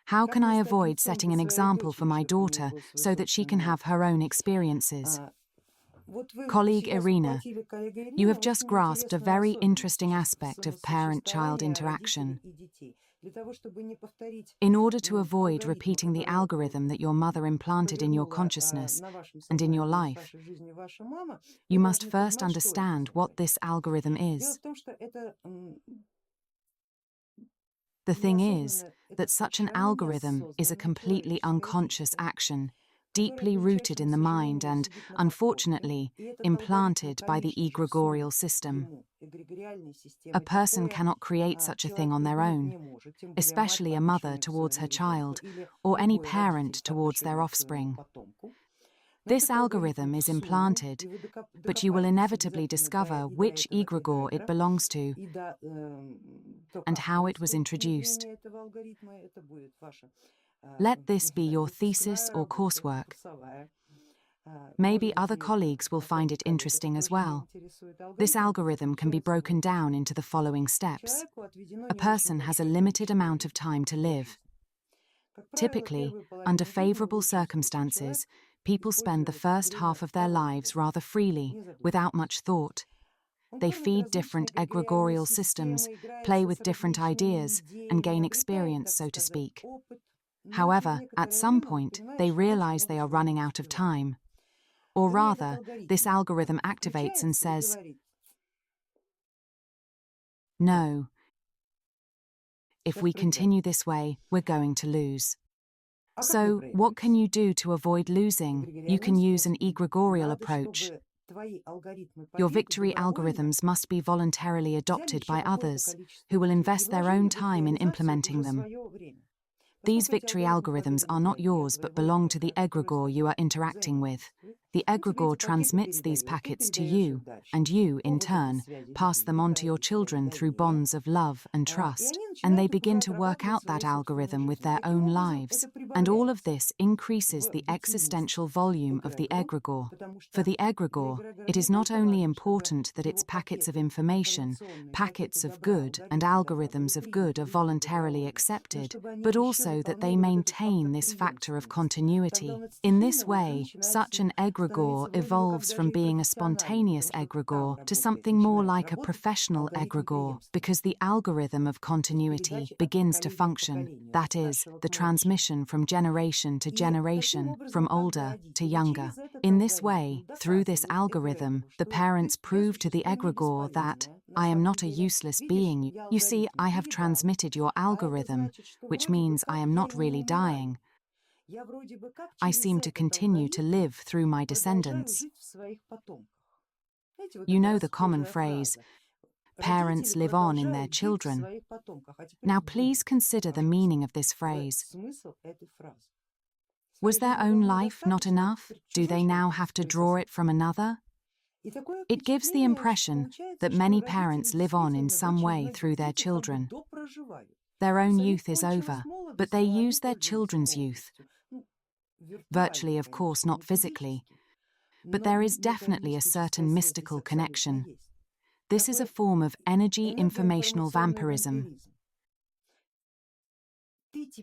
How can I avoid setting an example for my daughter so that she can have her own experiences? Colleague Irina, you have just grasped a very interesting aspect of parent-child interaction. In order to avoid repeating the algorithm that your mother implanted in your consciousness and in your life, you must first understand what this algorithm is. The thing is that such an algorithm is a completely unconscious action, deeply rooted in the mind and, unfortunately, implanted by the egregorial system. A person cannot create such a thing on their own, especially a mother towards her child, or any parent towards their offspring. This algorithm is implanted, but you will inevitably discover which egregor it belongs to and how it was introduced. Let this be your thesis or coursework. Maybe other colleagues will find it interesting as well. This algorithm can be broken down into the following steps. A person has a limited amount of time to live. Typically, under favorable circumstances, people spend the first half of their lives rather freely, without much thought. They feed different egregorial systems, play with different ideas, and gain experience, so to speak. However, at some point, they realize they are running out of time. Or rather, this algorithm activates and says, "No. If we continue this way, we're going to lose." So, what can you do to avoid losing? You can use an egregorial approach. Your victory algorithms must be voluntarily adopted by others, who will invest their own time in implementing them. These victory algorithms are not yours but belong to the egregor you are interacting with. The egregor transmits these packets to you, and you, in turn, pass them on to your children through bonds of love and trust, and they begin to work out that algorithm with their own lives. And all of this increases the existential volume of the egregor. For the egregor, it is not only important that its packets of information, packets of good and algorithms of good are voluntarily accepted, but also that they maintain this factor of continuity. In this way, such an egregor evolves from being a spontaneous egregor to something more like a professional egregor, because the algorithm of continuity begins to function, that is, the transmission from generation to generation, from older to younger. In this way, through this algorithm, the parents prove to the egregor that, "I am not a useless being. You see, I have transmitted your algorithm, which means I am not really dying. I seem to continue to live through my descendants." You know the common phrase, "Parents live on in their children." Now please consider the meaning of this phrase. Was their own life not enough? Do they now have to draw it from another? It gives the impression that many parents live on in some way through their children. Their own youth is over, but they use their children's youth. Virtually, of course, not physically, but there is definitely a certain mystical connection. This is a form of energy informational vampirism.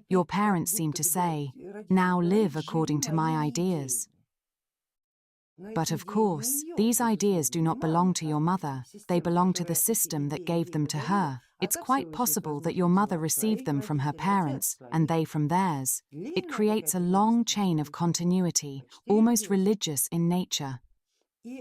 Your parents seem to say, "Now live according to my ideas." But of course, these ideas do not belong to your mother, they belong to the system that gave them to her. It's quite possible that your mother received them from her parents, and they from theirs. It creates a long chain of continuity, almost religious in nature.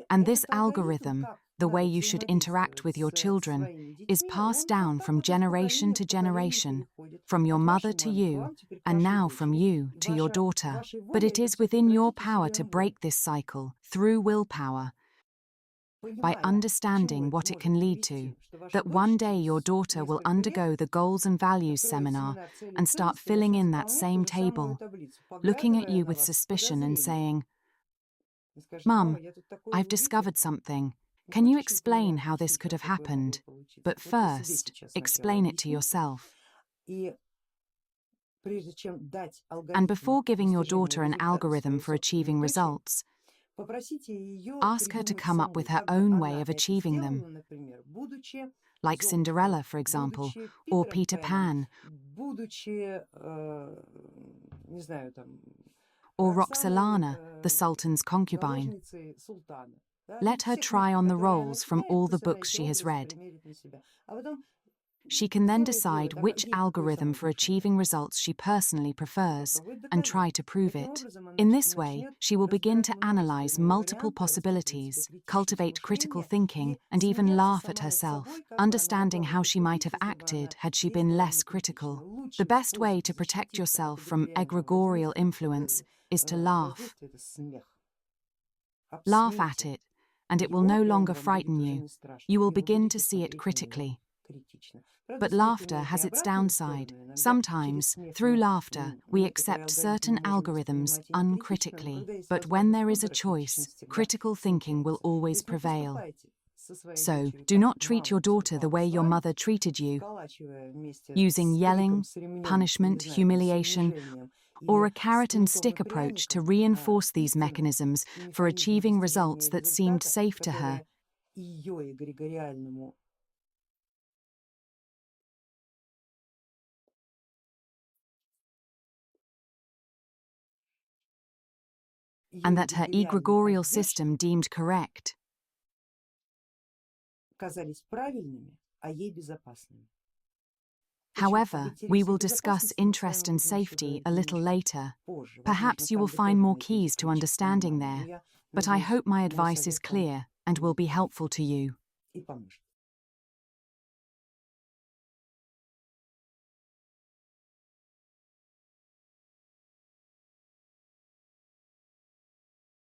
And this algorithm, the way you should interact with your children, is passed down from generation to generation, from your mother to you, and now from you to your daughter. But it is within your power to break this cycle through willpower, by understanding what it can lead to, that one day your daughter will undergo the Goals and Values seminar and start filling in that same table, looking at you with suspicion and saying, "Mum, I've discovered something. Can you explain how this could have happened? But first, explain it to yourself." And before giving your daughter an algorithm for achieving results, ask her to come up with her own way of achieving them. Like Cinderella, for example, or Peter Pan, Or Roxolana, the Sultan's concubine. Let her try on the roles from all the books she has read. She can then decide which algorithm for achieving results she personally prefers and try to prove it. In this way, she will begin to analyze multiple possibilities, cultivate critical thinking, and even laugh at herself, understanding how she might have acted had she been less critical. The best way to protect yourself from egregorial influence is to laugh. Laugh at it, and it will no longer frighten you. You will begin to see it critically. But laughter has its downside. Sometimes, through laughter, we accept certain algorithms uncritically. But when there is a choice, critical thinking will always prevail. So, do not treat your daughter the way your mother treated you, using yelling, punishment, humiliation, or a carrot and stick approach to reinforce these mechanisms for achieving results that seemed safe to her. And that her egregorial system deemed correct. However, we will discuss interest and safety a little later. Perhaps you will find more keys to understanding there, but I hope my advice is clear and will be helpful to you.